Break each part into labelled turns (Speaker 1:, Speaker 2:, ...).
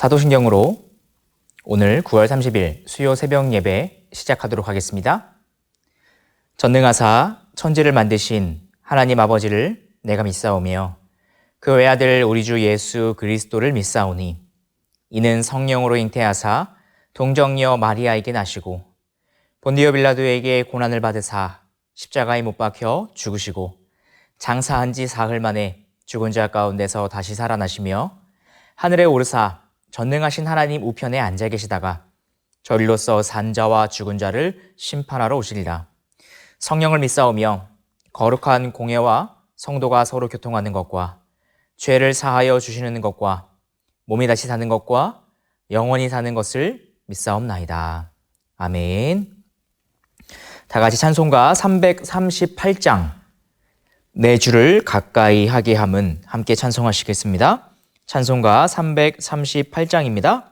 Speaker 1: 사도신경으로 오늘 9월 30일 수요 새벽 예배 시작하도록 하겠습니다. 전능하사 천지를 만드신 하나님 아버지를 내가 믿사오며 그 외아들 우리 주 예수 그리스도를 믿사오니 이는 성령으로 잉태하사 동정녀 마리아에게 나시고 본디오 빌라도에게 고난을 받으사 십자가에 못 박혀 죽으시고 장사한 지 사흘 만에 죽은 자 가운데서 다시 살아나시며 하늘에 오르사 전능하신 하나님 우편에 앉아 계시다가 저리로서 산 자와 죽은 자를 심판하러 오시리라. 성령을 믿사오며 거룩한 공예와 성도가 서로 교통하는 것과 죄를 사하여 주시는 것과 몸이 다시 사는 것과 영원히 사는 것을 믿사옵나이다. 아멘. 다 같이 찬송가 338장 내 주를 가까이 하게 함은 함께 찬송하시겠습니다. 찬송가 338장입니다.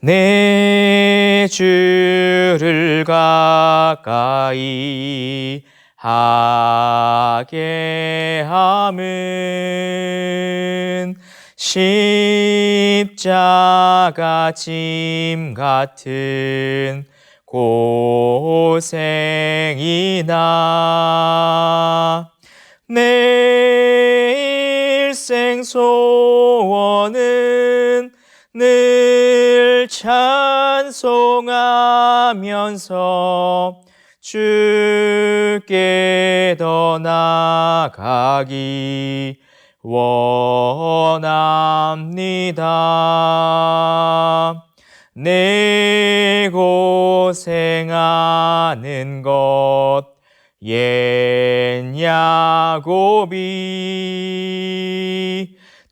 Speaker 1: 내 주를 가까이 하게 함은 십자가 짐 같은 고생이나 내 일생 소원은 늘 찬송하면서 주께 더 나아가기 원합니다. 내 고생하는 것 옛 야곱이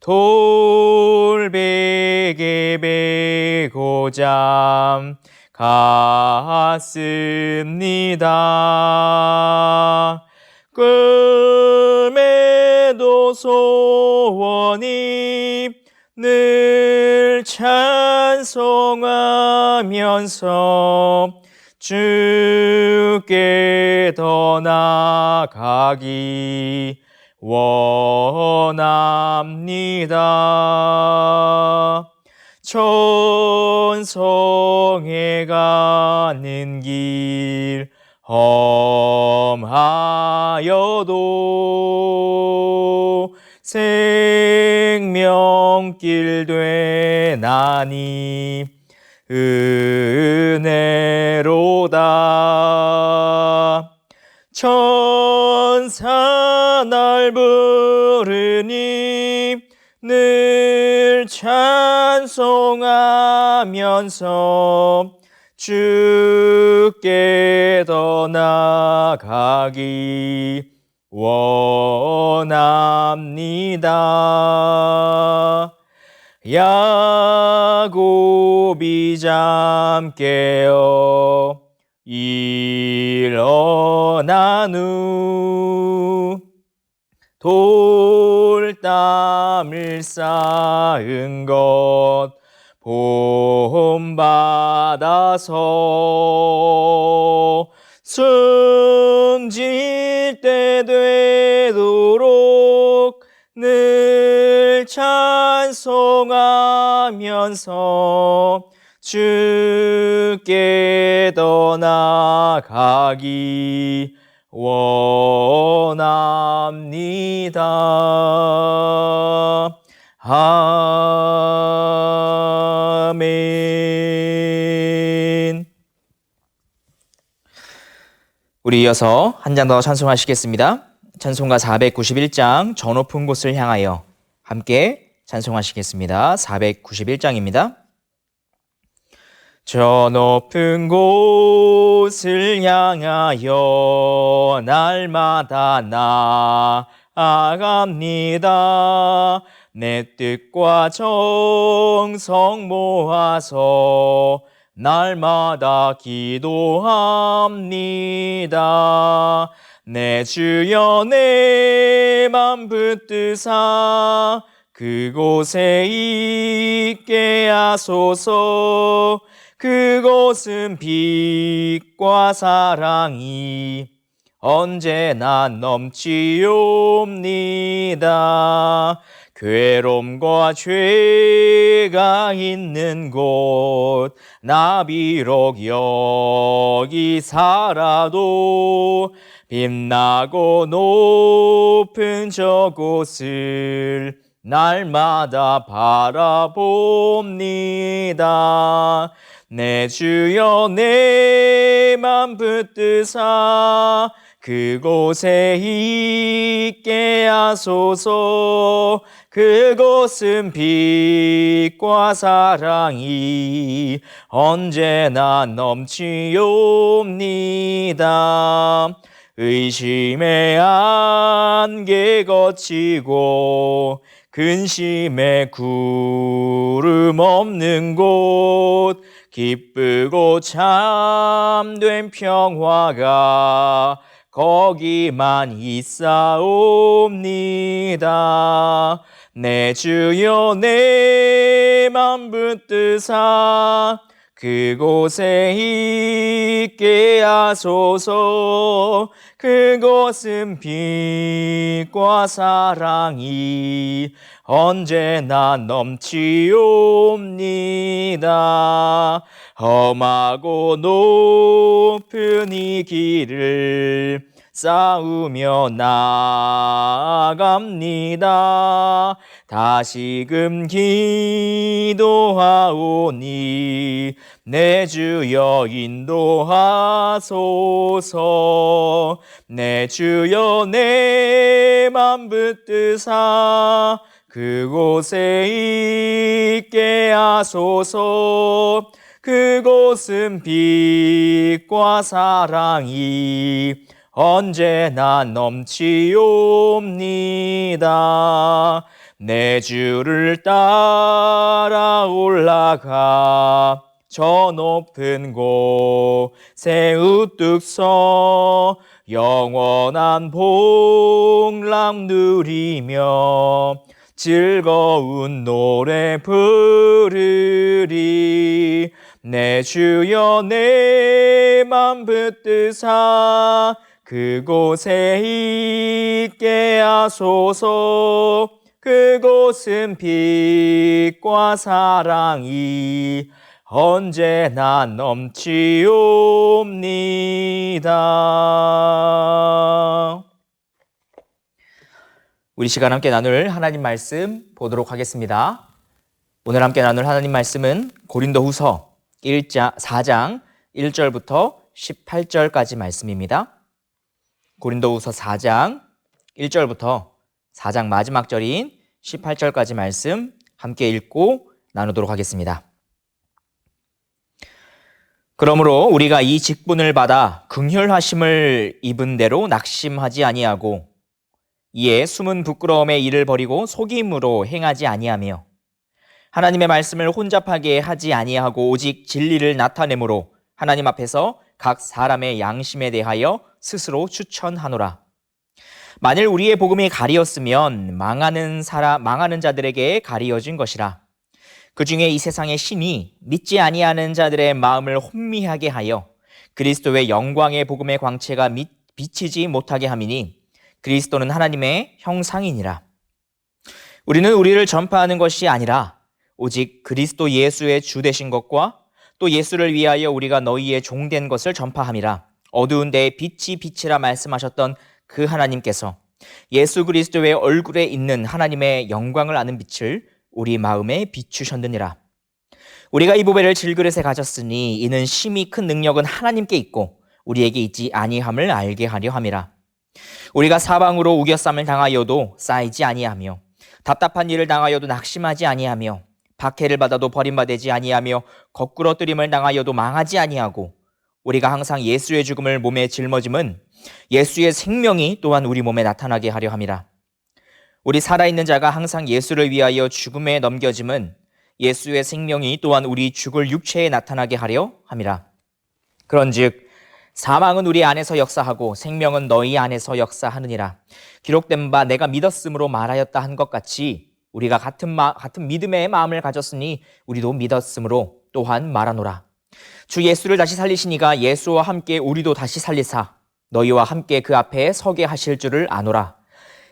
Speaker 1: 돌베개 베고 잠 갔습니다. 꿈에도 소원이 늘 찬송하면서 주께 더 나아가기 원합니다. 천성에 가는 길 험하여도 생명길 되나니 은혜로다. 천사 날 부르니 늘 찬송하면서 주께 더 나아가기 원합니다. 야곱이 잠 깨어 일어난 후 돌담을 쌓은 것 본받아서 숨질 때 되도록 늘 찬송하면서 주께 더 나아가기 원합니다. 아멘. 우리 이어서 한 장 더 찬송하시겠습니다. 찬송가 491장 저 높은 곳을 향하여 함께 찬송하시겠습니다. 491장입니다. 저 높은 곳을 향하여 날마다 나아갑니다. 내 뜻과 정성 모아서 날마다 기도합니다. 내 주여 내 맘 붙드사 그곳에 있게 하소서. 그곳은 빛과 사랑이 언제나 넘치옵니다. 괴로움과 죄가 있는 곳 나 비록 여기 살아도 빛나고 높은 저곳을 날마다 바라봅니다. 내 주여 내 맘 붙드사 그곳에 있게 하소서. 그곳은 빛과 사랑이 언제나 넘치옵니다. 의심의 안개 거치고 근심의 구름 없는 곳 기쁘고 참된 평화가 거기만 있사옵니다. 내 주여 내 맘 붙드사 그곳에 있게 하소서. 그곳은 빛과 사랑이 언제나 넘치옵니다. 험하고 높은 이 길을 싸우며 나아갑니다. 다시금 기도하오니 내 주여 인도하소서. 내 주여 내 맘 붙드사 그곳에 있게 하소서. 그곳은 빛과 사랑이 언제나 넘치옵니다. 내 주를 따라 올라가 저 높은 곳에 우뚝 서 영원한 복락 누리며 즐거운 노래 부르리. 내 주여 내 맘 붙드사 그곳에 있게 하소서. 그곳은 빛과 사랑이 언제나 넘치옵니다. 우리 시간 함께 나눌 하나님 말씀 보도록 하겠습니다. 오늘 함께 나눌 하나님 말씀은 고린도후서 4장 1절부터 18절까지 말씀입니다. 고린도후서 4장 1절부터 4장 마지막 절인 18절까지 말씀 함께 읽고 나누도록 하겠습니다. 그러므로 우리가 이 직분을 받아 긍휼하심을 입은 대로 낙심하지 아니하고 이에 숨은 부끄러움의 일을 버리고 속임으로 행하지 아니하며 하나님의 말씀을 혼잡하게 하지 아니하고 오직 진리를 나타내므로 하나님 앞에서 각 사람의 양심에 대하여 스스로 추천하노라. 만일 우리의 복음이 가리었으면 망하는 자들에게 가리어진 것이라. 그 중에 이 세상의 신이 믿지 아니하는 자들의 마음을 혼미하게 하여 그리스도의 영광의 복음의 광채가 비치지 못하게 함이니 그리스도는 하나님의 형상이니라. 우리는 우리를 전파하는 것이 아니라 오직 그리스도 예수의 주 되신 것과 또 예수를 위하여 우리가 너희의 종된 것을 전파함이라. 어두운 데에 빛이 빛이라 말씀하셨던 그 하나님께서 예수 그리스도의 얼굴에 있는 하나님의 영광을 아는 빛을 우리 마음에 비추셨느니라. 우리가 이 보배를 질그릇에 가졌으니 이는 심히 큰 능력은 하나님께 있고 우리에게 있지 아니함을 알게 하려 함이라. 우리가 사방으로 우겨쌈을 당하여도 쌓이지 아니하며 답답한 일을 당하여도 낙심하지 아니하며 박해를 받아도 버림받지 아니하며 거꾸러뜨림을 당하여도 망하지 아니하고 우리가 항상 예수의 죽음을 몸에 짊어짐은 예수의 생명이 또한 우리 몸에 나타나게 하려 함이라. 우리 살아있는 자가 항상 예수를 위하여 죽음에 넘겨짐은 예수의 생명이 또한 우리 죽을 육체에 나타나게 하려 함이라. 그런즉 사망은 우리 안에서 역사하고 생명은 너희 안에서 역사하느니라. 기록된 바 내가 믿었으므로 말하였다 한 것 같이 우리가 같은 믿음의 마음을 가졌으니 우리도 믿었으므로 또한 말하노라. 주 예수를 다시 살리시니가 예수와 함께 우리도 다시 살리사 너희와 함께 그 앞에 서게 하실 줄을 아노라.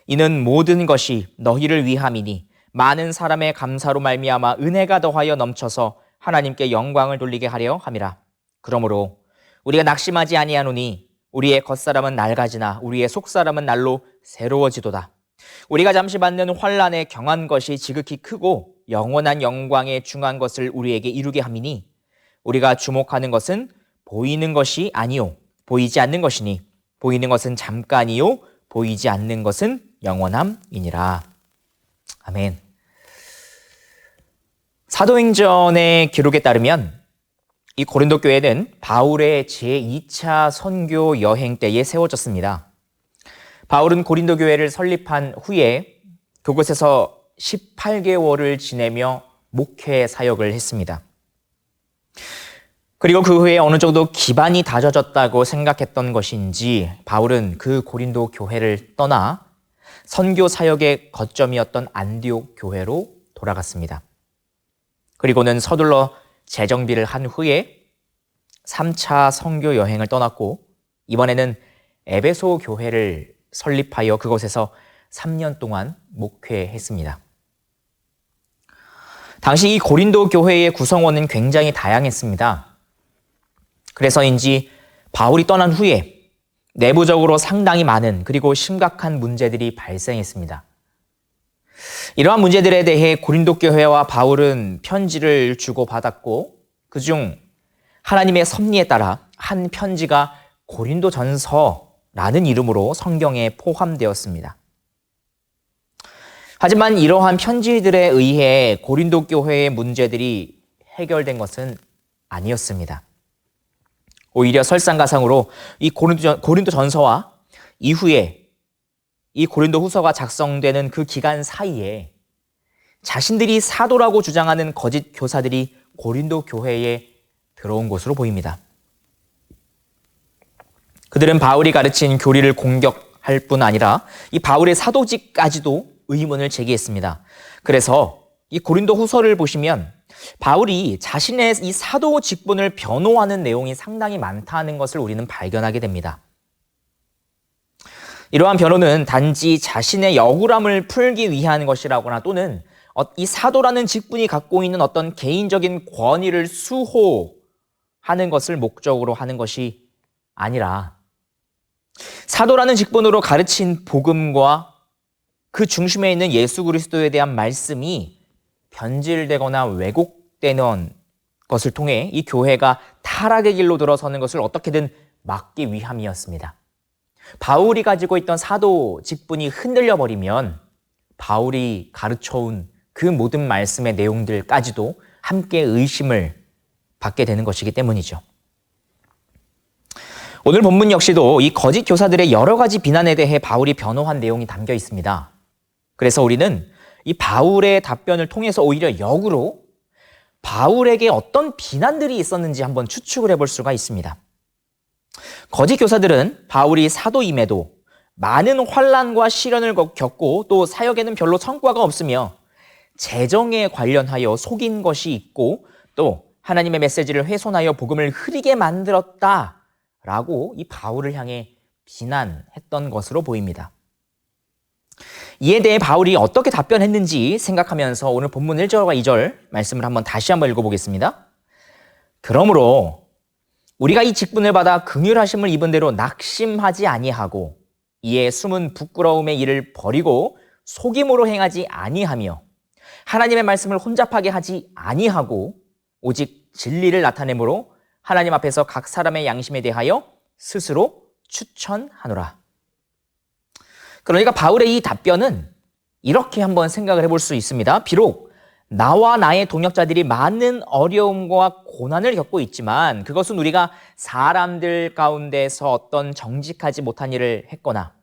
Speaker 1: 이는 모든 것이 너희를 위함이니 많은 사람의 감사로 말미암아 은혜가 더하여 넘쳐서 하나님께 영광을 돌리게 하려 함이라. 그러므로 우리가 낙심하지 아니하노니 우리의 겉사람은 낡아지나 우리의 속사람은 날로 새로워지도다. 우리가 잠시 받는 환난에 경한 것이 지극히 크고 영원한 영광에 중한 것을 우리에게 이루게 함이니 우리가 주목하는 것은 보이는 것이 아니요 보이지 않는 것이니 보이는 것은 잠깐이요 보이지 않는 것은 영원함이니라. 아멘. 사도행전의 기록에 따르면 이 고린도 교회는 바울의 제2차 선교 여행 때에 세워졌습니다. 바울은 고린도 교회를 설립한 후에 그곳에서 18개월을 지내며 목회 사역을 했습니다. 그리고 그 후에 어느 정도 기반이 다져졌다고 생각했던 것인지 바울은 그 고린도 교회를 떠나 선교 사역의 거점이었던 안디옥 교회로 돌아갔습니다. 그리고는 서둘러 재정비를 한 후에 3차 선교 여행을 떠났고 이번에는 에베소 교회를 설립하여 그곳에서 3년 동안 목회했습니다. 당시 이 고린도 교회의 구성원은 굉장히 다양했습니다. 그래서인지 바울이 떠난 후에 내부적으로 상당히 많은 그리고 심각한 문제들이 발생했습니다. 이러한 문제들에 대해 고린도 교회와 바울은 편지를 주고받았고 그중 하나님의 섭리에 따라 한 편지가 고린도전서라는 이름으로 성경에 포함되었습니다. 하지만 이러한 편지들에 의해 고린도 교회의 문제들이 해결된 것은 아니었습니다. 오히려 설상가상으로 이 고린도전서와 이후에 이 고린도 후서가 작성되는 그 기간 사이에 자신들이 사도라고 주장하는 거짓 교사들이 고린도 교회에 들어온 것으로 보입니다. 그들은 바울이 가르친 교리를 공격할 뿐 아니라 이 바울의 사도직까지도 의문을 제기했습니다. 그래서 이 고린도 후서를 보시면 바울이 자신의 이 사도 직분을 변호하는 내용이 상당히 많다는 것을 우리는 발견하게 됩니다. 이러한 변호는 단지 자신의 억울함을 풀기 위한 것이라거나 또는 이 사도라는 직분이 갖고 있는 어떤 개인적인 권위를 수호하는 것을 목적으로 하는 것이 아니라 사도라는 직분으로 가르친 복음과 그 중심에 있는 예수 그리스도에 대한 말씀이 변질되거나 왜곡되는 것을 통해 이 교회가 타락의 길로 들어서는 것을 어떻게든 막기 위함이었습니다. 바울이 가지고 있던 사도 직분이 흔들려 버리면 바울이 가르쳐온 그 모든 말씀의 내용들까지도 함께 의심을 받게 되는 것이기 때문이죠. 오늘 본문 역시도 이 거짓 교사들의 여러 가지 비난에 대해 바울이 변호한 내용이 담겨 있습니다. 그래서 우리는 이 바울의 답변을 통해서 오히려 역으로 바울에게 어떤 비난들이 있었는지 한번 추측을 해볼 수가 있습니다. 거짓 교사들은 바울이 사도임에도 많은 환난과 시련을 겪고 또 사역에는 별로 성과가 없으며 재정에 관련하여 속인 것이 있고 또 하나님의 메시지를 훼손하여 복음을 흐리게 만들었다라고 이 바울을 향해 비난했던 것으로 보입니다. 이에 대해 바울이 어떻게 답변했는지 생각하면서 오늘 본문 1절과 2절 말씀을 다시 한번 읽어보겠습니다. 그러므로 우리가 이 직분을 받아 긍휼하심을 입은 대로 낙심하지 아니하고 이에 숨은 부끄러움의 일을 버리고 속임으로 행하지 아니하며 하나님의 말씀을 혼잡하게 하지 아니하고 오직 진리를 나타내므로 하나님 앞에서 각 사람의 양심에 대하여 스스로 추천하노라. 그러니까 바울의 이 답변은 이렇게 한번 생각을 해볼 수 있습니다. 비록 나와 나의 동역자들이 많은 어려움과 고난을 겪고 있지만 그것은 우리가 사람들 가운데서 어떤 정직하지 못한 일을 했거나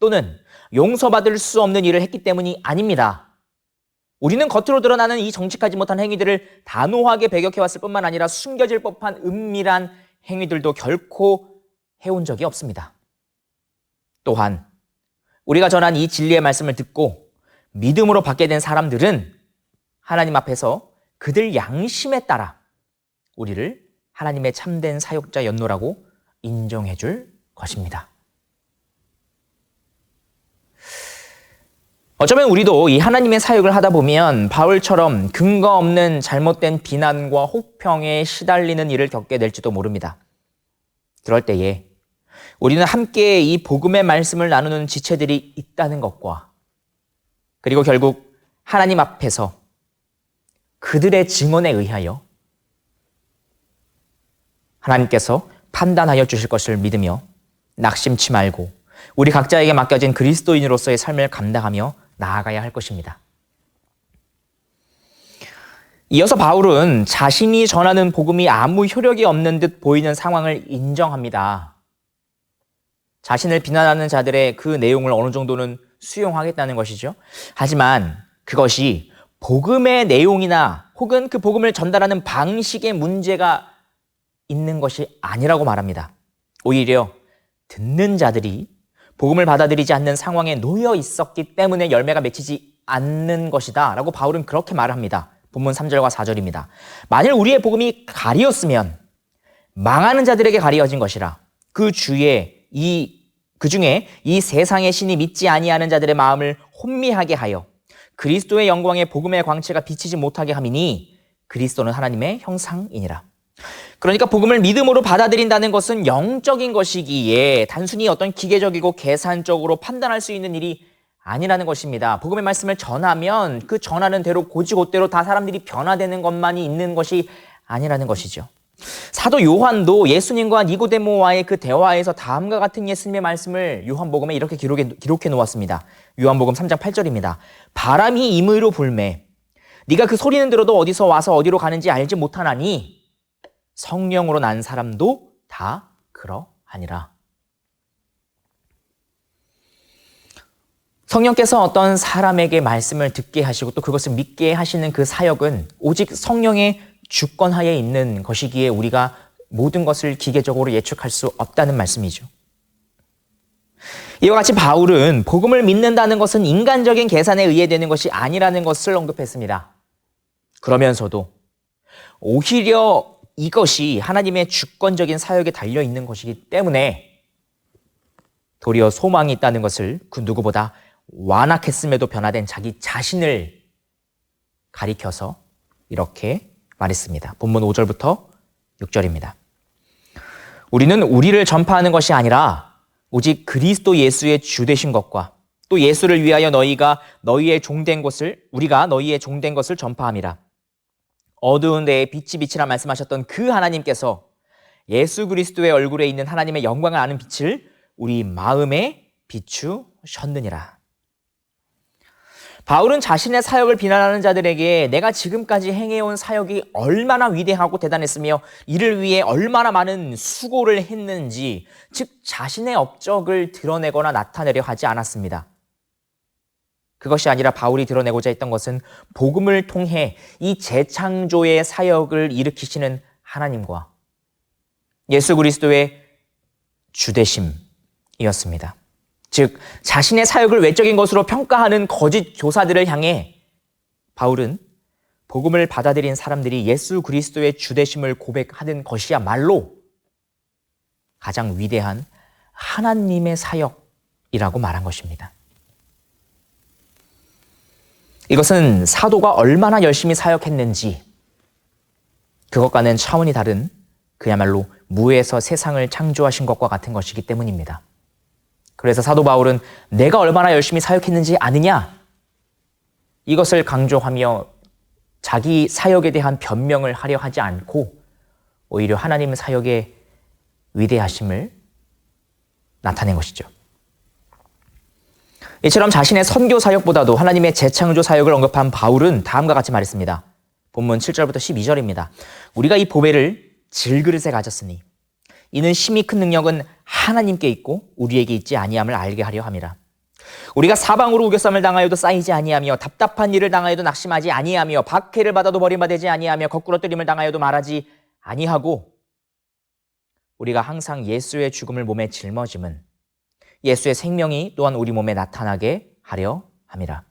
Speaker 1: 또는 용서받을 수 없는 일을 했기 때문이 아닙니다. 우리는 겉으로 드러나는 이 정직하지 못한 행위들을 단호하게 배격해왔을 뿐만 아니라 숨겨질 법한 은밀한 행위들도 결코 해온 적이 없습니다. 또한 우리가 전한 이 진리의 말씀을 듣고 믿음으로 받게 된 사람들은 하나님 앞에서 그들 양심에 따라 우리를 하나님의 참된 사역자 연노라고 인정해 줄 것입니다. 어쩌면 우리도 이 하나님의 사역을 하다 보면 바울처럼 근거 없는 잘못된 비난과 혹평에 시달리는 일을 겪게 될지도 모릅니다. 그럴 때에 우리는 함께 이 복음의 말씀을 나누는 지체들이 있다는 것과 그리고 결국 하나님 앞에서 그들의 증언에 의하여 하나님께서 판단하여 주실 것을 믿으며 낙심치 말고 우리 각자에게 맡겨진 그리스도인으로서의 삶을 감당하며 나아가야 할 것입니다. 이어서 바울은 자신이 전하는 복음이 아무 효력이 없는 듯 보이는 상황을 인정합니다. 자신을 비난하는 자들의 그 내용을 어느 정도는 수용하겠다는 것이죠. 하지만 그것이 복음의 내용이나 혹은 그 복음을 전달하는 방식의 문제가 있는 것이 아니라고 말합니다. 오히려 듣는 자들이 복음을 받아들이지 않는 상황에 놓여 있었기 때문에 열매가 맺히지 않는 것이다 라고 바울은 그렇게 말을 합니다. 본문 3절과 4절입니다. 만일 우리의 복음이 가리었으면 망하는 자들에게 가리어진 것이라 그 중에 이 세상의 신이 믿지 아니하는 자들의 마음을 혼미하게 하여 그리스도의 영광의 복음의 광채가 비치지 못하게 함이니 그리스도는 하나님의 형상이니라. 그러니까 복음을 믿음으로 받아들인다는 것은 영적인 것이기에 단순히 어떤 기계적이고 계산적으로 판단할 수 있는 일이 아니라는 것입니다. 복음의 말씀을 전하면 그 전하는 대로 곧이곧대로 다 사람들이 변화되는 것만이 있는 것이 아니라는 것이죠. 사도 요한도 예수님과 니고데모와의 그 대화에서 다음과 같은 예수님의 말씀을 요한복음에 이렇게 기록해 놓았습니다. 요한복음 3장 8절입니다. 바람이 임의로 불매 네가 그 소리는 들어도 어디서 와서 어디로 가는지 알지 못하나니 성령으로 난 사람도 다 그러하니라. 성령께서 어떤 사람에게 말씀을 듣게 하시고 또 그것을 믿게 하시는 그 사역은 오직 성령의 주권하에 있는 것이기에 우리가 모든 것을 기계적으로 예측할 수 없다는 말씀이죠. 이와 같이 바울은 복음을 믿는다는 것은 인간적인 계산에 의해 되는 것이 아니라는 것을 언급했습니다. 그러면서도 오히려 이것이 하나님의 주권적인 사역에 달려있는 것이기 때문에 도리어 소망이 있다는 것을 그 누구보다 완악했음에도 변화된 자기 자신을 가리켜서 이렇게 말했습니다. 본문 5절부터 6절입니다. 우리는 우리를 전파하는 것이 아니라 오직 그리스도 예수의 주되신 것과 또 예수를 위하여 우리가 너희의 종된 것을 전파함이라. 어두운 데에 빛이 비치라 말씀하셨던 그 하나님께서 예수 그리스도의 얼굴에 있는 하나님의 영광을 아는 빛을 우리 마음에 비추셨느니라. 바울은 자신의 사역을 비난하는 자들에게 내가 지금까지 행해온 사역이 얼마나 위대하고 대단했으며 이를 위해 얼마나 많은 수고를 했는지, 즉 자신의 업적을 드러내거나 나타내려 하지 않았습니다. 그것이 아니라 바울이 드러내고자 했던 것은 복음을 통해 이 재창조의 사역을 일으키시는 하나님과 예수 그리스도의 주되심이었습니다. 즉 자신의 사역을 외적인 것으로 평가하는 거짓 교사들을 향해 바울은 복음을 받아들인 사람들이 예수 그리스도의 주되심을 고백하는 것이야말로 가장 위대한 하나님의 사역이라고 말한 것입니다. 이것은 사도가 얼마나 열심히 사역했는지 그것과는 차원이 다른 그야말로 무에서 세상을 창조하신 것과 같은 것이기 때문입니다. 그래서 사도 바울은 내가 얼마나 열심히 사역했는지 아느냐? 이것을 강조하며 자기 사역에 대한 변명을 하려 하지 않고 오히려 하나님의 사역의 위대하심을 나타낸 것이죠. 이처럼 자신의 선교 사역보다도 하나님의 재창조 사역을 언급한 바울은 다음과 같이 말했습니다. 본문 7절부터 12절입니다. 우리가 이 보배를 질그릇에 가졌으니 이는 심히 큰 능력은 하나님께 있고 우리에게 있지 아니함을 알게 하려 함이라. 우리가 사방으로 우겨쌈을 당하여도 쌓이지 아니하며 답답한 일을 당하여도 낙심하지 아니하며 박해를 받아도 버림받지 아니하며 거꾸로 뜨림을 당하여도 말하지 아니하고 우리가 항상 예수의 죽음을 몸에 짊어짐은 예수의 생명이 또한 우리 몸에 나타나게 하려 함이라.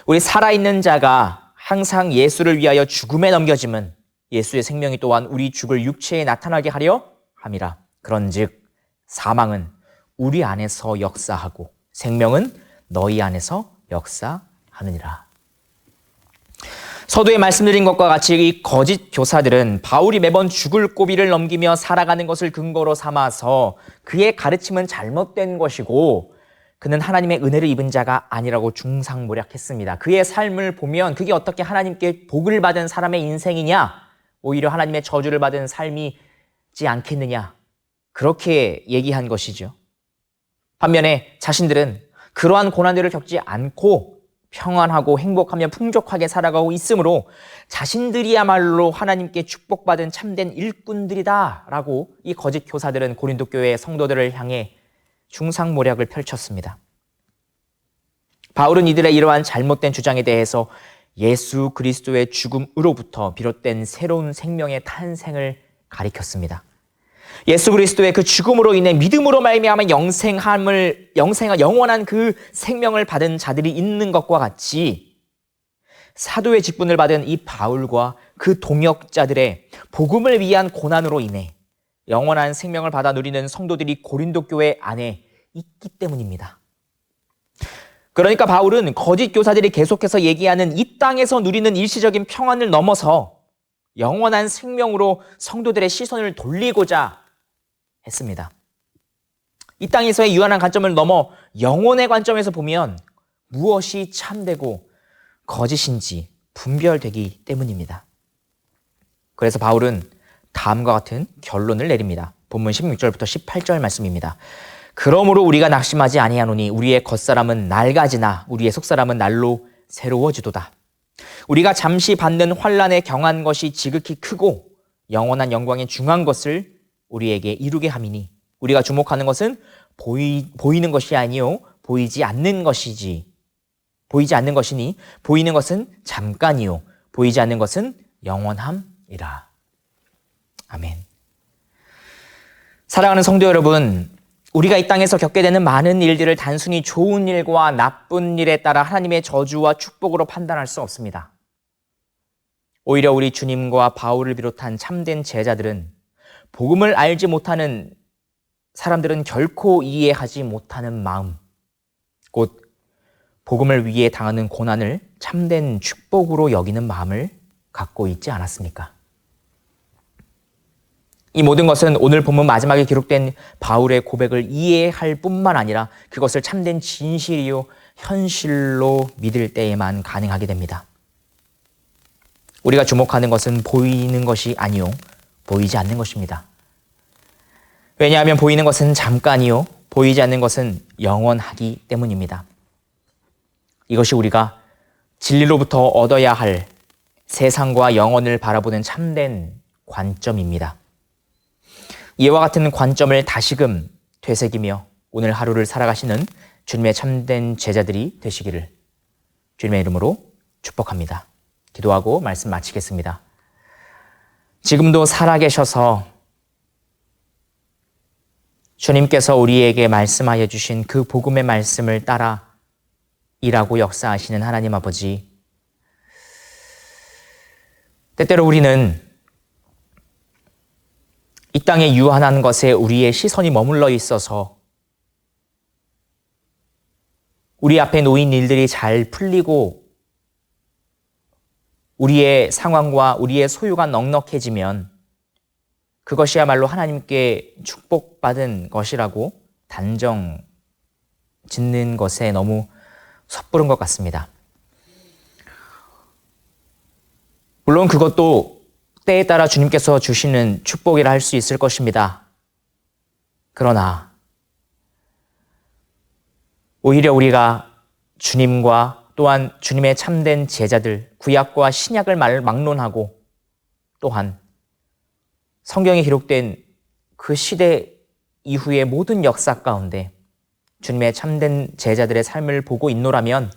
Speaker 1: 우리 살아있는 자가 항상 예수를 위하여 죽음에 넘겨짐은 예수의 생명이 또한 우리 죽을 육체에 나타나게 하려 함이라. 그런즉 사망은 우리 안에서 역사하고 생명은 너희 안에서 역사하느니라. 서두에 말씀드린 것과 같이 이 거짓 교사들은 바울이 매번 죽을 고비를 넘기며 살아가는 것을 근거로 삼아서 그의 가르침은 잘못된 것이고 그는 하나님의 은혜를 입은 자가 아니라고 중상모략했습니다. 그의 삶을 보면 그게 어떻게 하나님께 복을 받은 사람의 인생이냐, 오히려 하나님의 저주를 받은 삶이지 않겠느냐, 그렇게 얘기한 것이죠. 반면에 자신들은 그러한 고난들을 겪지 않고 평안하고 행복하며 풍족하게 살아가고 있으므로 자신들이야말로 하나님께 축복받은 참된 일꾼들이다 라고 이 거짓 교사들은 고린도 교회의 성도들을 향해 중상모략을 펼쳤습니다. 바울은 이들의 이러한 잘못된 주장에 대해서 예수 그리스도의 죽음으로부터 비롯된 새로운 생명의 탄생을 가리켰습니다. 예수 그리스도의 그 죽음으로 인해 믿음으로 말미암아 영원한 그 생명을 받은 자들이 있는 것과 같이 사도의 직분을 받은 이 바울과 그 동역자들의 복음을 위한 고난으로 인해 영원한 생명을 받아 누리는 성도들이 고린도 교회 안에 있기 때문입니다. 그러니까 바울은 거짓 교사들이 계속해서 얘기하는 이 땅에서 누리는 일시적인 평안을 넘어서 영원한 생명으로 성도들의 시선을 돌리고자 했습니다. 이 땅에서의 유한한 관점을 넘어 영혼의 관점에서 보면 무엇이 참되고 거짓인지 분별되기 때문입니다. 그래서 바울은 다음과 같은 결론을 내립니다. 본문 16절부터 18절 말씀입니다. 그러므로 우리가 낙심하지 아니하노니 우리의 겉사람은 낡아지나 우리의 속사람은 날로 새로워지도다. 우리가 잠시 받는 환난에 경한 것이 지극히 크고 영원한 영광에 중한 것을 우리에게 이루게 함이니 우리가 주목하는 것은 보이는 것이 아니요 보이지 않는 것이니 보이는 것은 잠깐이요 보이지 않는 것은 영원함이라. 아멘. 사랑하는 성도 여러분, 우리가 이 땅에서 겪게 되는 많은 일들을 단순히 좋은 일과 나쁜 일에 따라 하나님의 저주와 축복으로 판단할 수 없습니다. 오히려 우리 주님과 바울을 비롯한 참된 제자들은 복음을 알지 못하는 사람들은 결코 이해하지 못하는 마음, 곧 복음을 위해 당하는 고난을 참된 축복으로 여기는 마음을 갖고 있지 않았습니까? 이 모든 것은 오늘 본문 마지막에 기록된 바울의 고백을 이해할 뿐만 아니라 그것을 참된 진실이요 현실로 믿을 때에만 가능하게 됩니다. 우리가 주목하는 것은 보이는 것이 아니요 보이지 않는 것입니다. 왜냐하면 보이는 것은 잠깐이요 보이지 않는 것은 영원하기 때문입니다. 이것이 우리가 진리로부터 얻어야 할 세상과 영혼을 바라보는 참된 관점입니다. 이와 같은 관점을 다시금 되새기며 오늘 하루를 살아가시는 주님의 참된 제자들이 되시기를 주님의 이름으로 축복합니다. 기도하고 말씀 마치겠습니다. 지금도 살아계셔서 주님께서 우리에게 말씀하여 주신 그 복음의 말씀을 따라 일하고 역사하시는 하나님 아버지, 때때로 우리는 이 땅의 유한한 것에 우리의 시선이 머물러 있어서 우리 앞에 놓인 일들이 잘 풀리고 우리의 상황과 우리의 소유가 넉넉해지면 그것이야말로 하나님께 축복받은 것이라고 단정 짓는 것에 너무 섣부른 것 같습니다. 물론 그것도 때에 따라 주님께서 주시는 축복이라 할 수 있을 것입니다. 그러나 오히려 우리가 주님과 또한 주님의 참된 제자들, 구약과 신약을 막론하고 또한 성경에 기록된 그 시대 이후의 모든 역사 가운데 주님의 참된 제자들의 삶을 보고 있노라면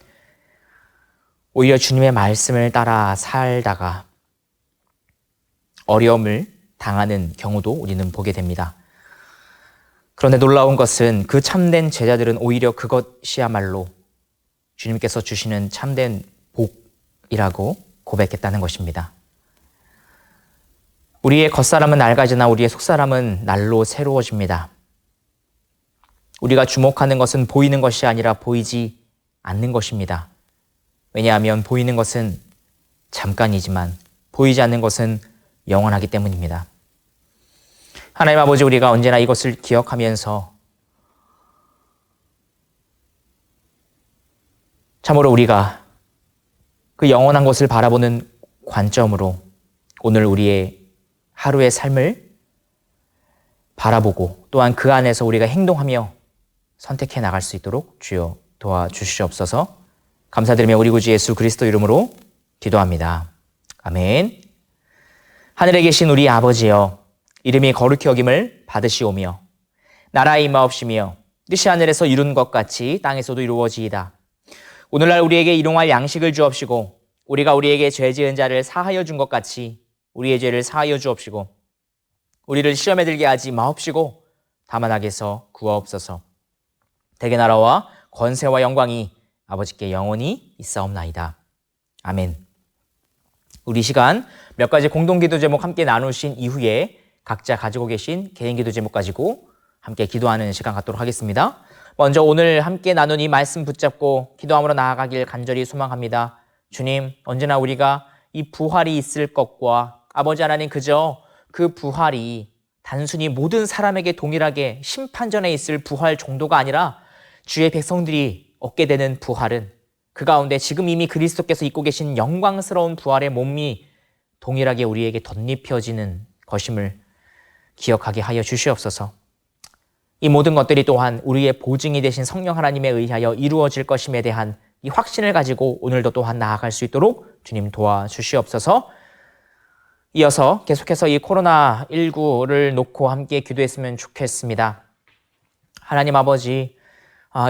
Speaker 1: 오히려 주님의 말씀을 따라 살다가 어려움을 당하는 경우도 우리는 보게 됩니다. 그런데 놀라운 것은 그 참된 제자들은 오히려 그것이야말로 주님께서 주시는 참된 복이라고 고백했다는 것입니다. 우리의 겉사람은 낡아지나 우리의 속사람은 날로 새로워집니다. 우리가 주목하는 것은 보이는 것이 아니라 보이지 않는 것입니다. 왜냐하면 보이는 것은 잠깐이지만 보이지 않는 것은 영원하기 때문입니다. 하나님 아버지, 우리가 언제나 이것을 기억하면서 참으로 우리가 그 영원한 것을 바라보는 관점으로 오늘 우리의 하루의 삶을 바라보고 또한 그 안에서 우리가 행동하며 선택해 나갈 수 있도록 주여 도와주시옵소서. 감사드리며 우리 구주 예수 그리스도 이름으로 기도합니다. 아멘. 하늘에 계신 우리 아버지여, 이름이 거룩히 여김을 받으시오며 나라의 임하옵시며 뜻이 하늘에서 이룬 것 같이 땅에서도 이루어지이다. 오늘날 우리에게 일용할 양식을 주옵시고 우리가 우리에게 죄 지은 자를 사하여 준 것 같이 우리의 죄를 사하여 주옵시고 우리를 시험에 들게 하지 마옵시고 다만 악에서 구하옵소서. 대개 나라와 권세와 영광이 아버지께 영원히 있사옵나이다. 아멘. 우리 시간 몇 가지 공동기도 제목 함께 나누신 이후에 각자 가지고 계신 개인기도 제목 가지고 함께 기도하는 시간 갖도록 하겠습니다. 먼저 오늘 함께 나눈 이 말씀 붙잡고 기도함으로 나아가길 간절히 소망합니다. 주님, 언제나 우리가 이 부활이 있을 것과 아버지 하나님, 그저 그 부활이 단순히 모든 사람에게 동일하게 심판전에 있을 부활 정도가 아니라 주의 백성들이 얻게 되는 부활은 그 가운데 지금 이미 그리스도께서 입고 계신 영광스러운 부활의 몸이 동일하게 우리에게 덧입혀지는 것임을 기억하게 하여 주시옵소서. 이 모든 것들이 또한 우리의 보증이 되신 성령 하나님에 의하여 이루어질 것임에 대한 이 확신을 가지고 오늘도 또한 나아갈 수 있도록 주님 도와주시옵소서. 이어서 계속해서 이 코로나19를 놓고 함께 기도했으면 좋겠습니다. 하나님 아버지,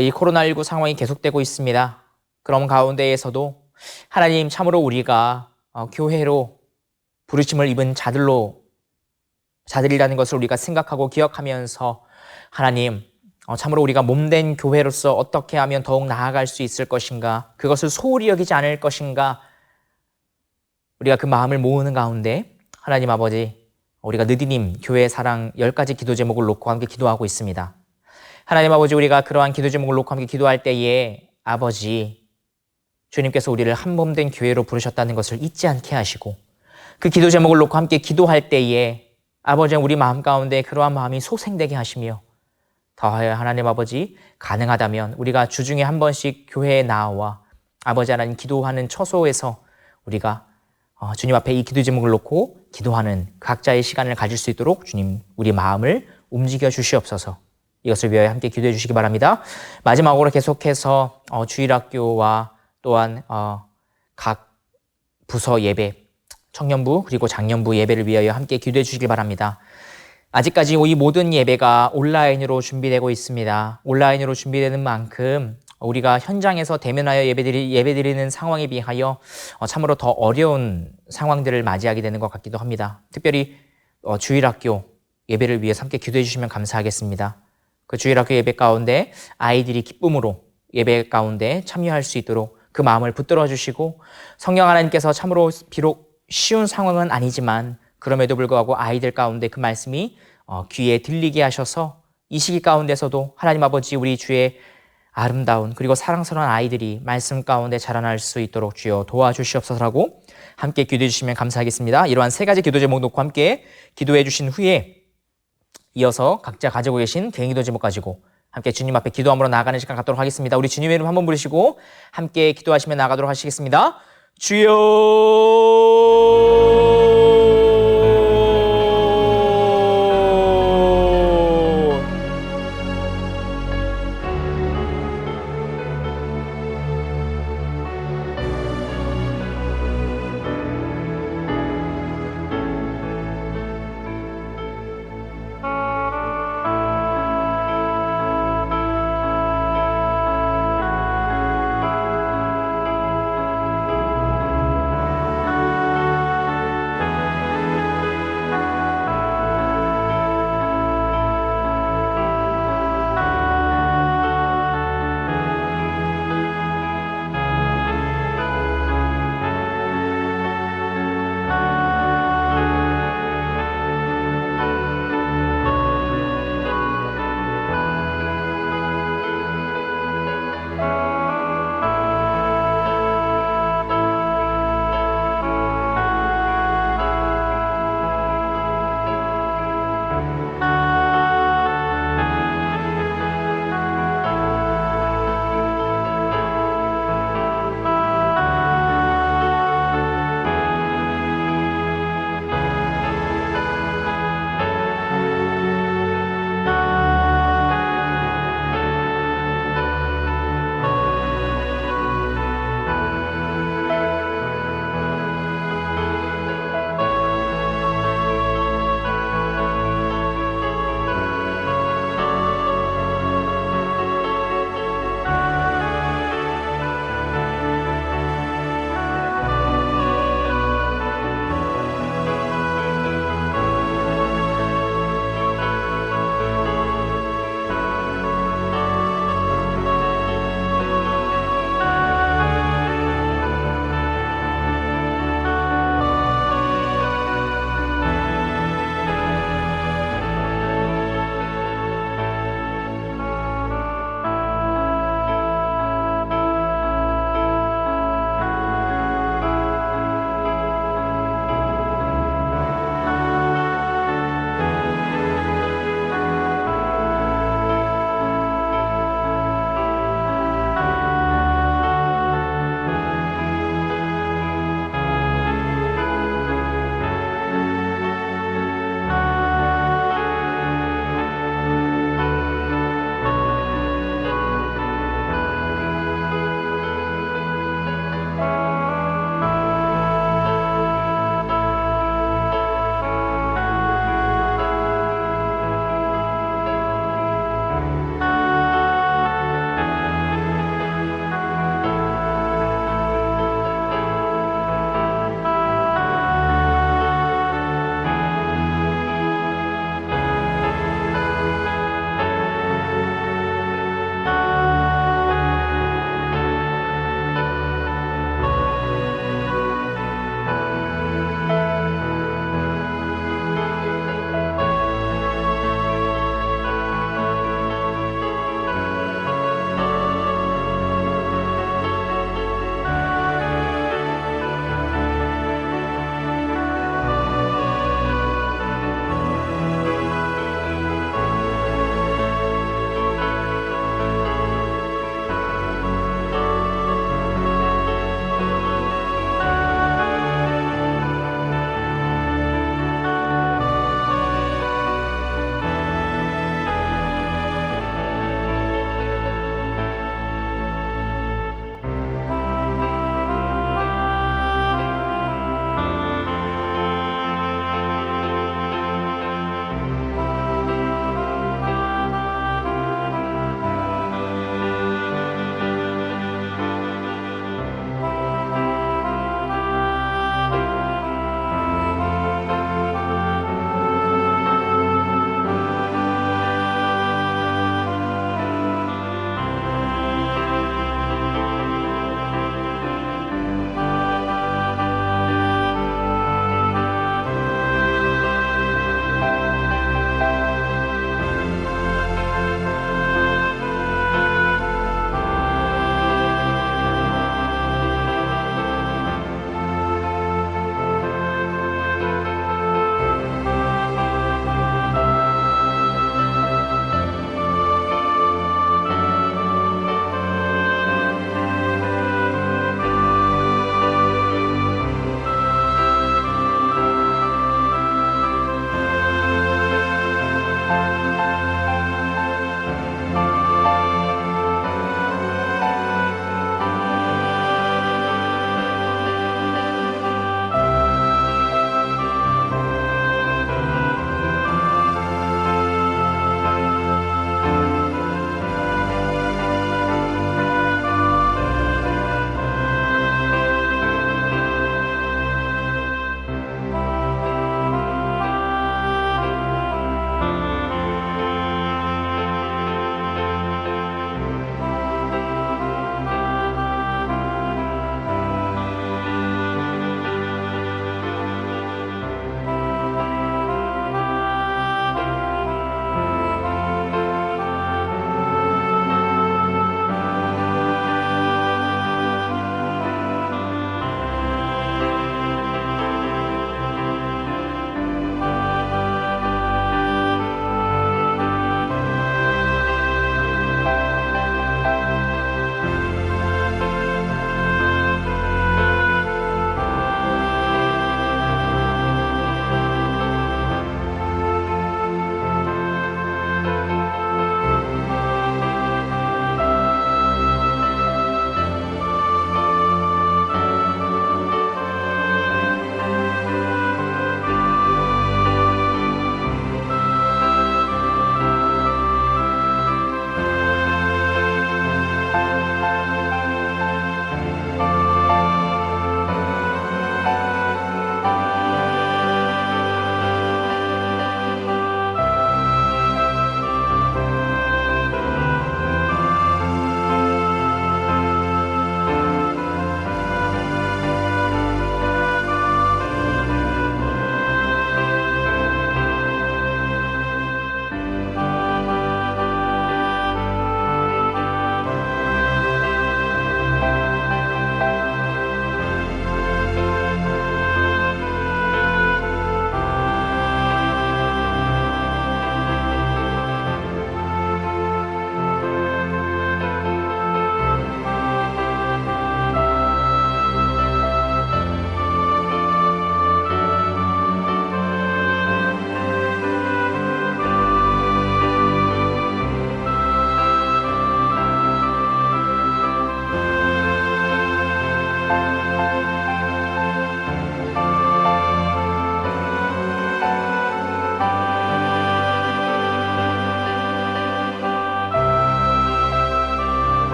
Speaker 1: 이 코로나19 상황이 계속되고 있습니다. 그런 가운데에서도 하나님, 참으로 우리가 교회로 부르심을 입은 자들이라는 것을 우리가 생각하고 기억하면서 하나님, 참으로 우리가 몸된 교회로서 어떻게 하면 더욱 나아갈 수 있을 것인가, 그것을 소홀히 여기지 않을 것인가, 우리가 그 마음을 모으는 가운데 하나님 아버지, 우리가 느디님 교회 사랑 10가지 기도 제목을 놓고 함께 기도하고 있습니다. 하나님 아버지, 우리가 그러한 기도 제목을 놓고 함께 기도할 때에 아버지, 주님께서 우리를 한 몸된 교회로 부르셨다는 것을 잊지 않게 하시고 그 기도 제목을 놓고 함께 기도할 때에 아버지, 우리 마음 가운데 그러한 마음이 소생되게 하시며 더하여 하나님 아버지, 가능하다면 우리가 주중에 한 번씩 교회에 나와 아버지 하나님 기도하는 처소에서 우리가 주님 앞에 이 기도 제목을 놓고 기도하는 각자의 시간을 가질 수 있도록 주님, 우리 마음을 움직여 주시옵소서. 이것을 위하여 함께 기도해 주시기 바랍니다. 마지막으로 계속해서 주일학교와 또한 각 부서 예배, 청년부 그리고 장년부 예배를 위하여 함께 기도해 주시기 바랍니다. 아직까지 이 모든 예배가 온라인으로 준비되고 있습니다. 온라인으로 준비되는 만큼 우리가 현장에서 대면하여 예배드리는 상황에 비하여 참으로 더 어려운 상황들을 맞이하게 되는 것 같기도 합니다. 특별히 주일학교 예배를 위해서 함께 기도해 주시면 감사하겠습니다. 그 주일학교 예배 가운데 아이들이 기쁨으로 예배 가운데 참여할 수 있도록 그 마음을 붙들어 주시고, 성령 하나님께서 참으로 비록 쉬운 상황은 아니지만 그럼에도 불구하고 아이들 가운데 그 말씀이 귀에 들리게 하셔서 이 시기 가운데서도 하나님 아버지, 우리 주의 아름다운 그리고 사랑스러운 아이들이 말씀 가운데 자라날 수 있도록 주여 도와주시옵소서라고 함께 기도해 주시면 감사하겠습니다. 이러한 3가지 기도 제목 놓고 함께 기도해 주신 후에 이어서 각자 가지고 계신 개인 기도 제목 가지고 함께 주님 앞에 기도함으로 나아가는 시간 갖도록 하겠습니다. 우리 주님의 이름 한번 부르시고 함께 기도하시며 나아가도록 하시겠습니다. 주여,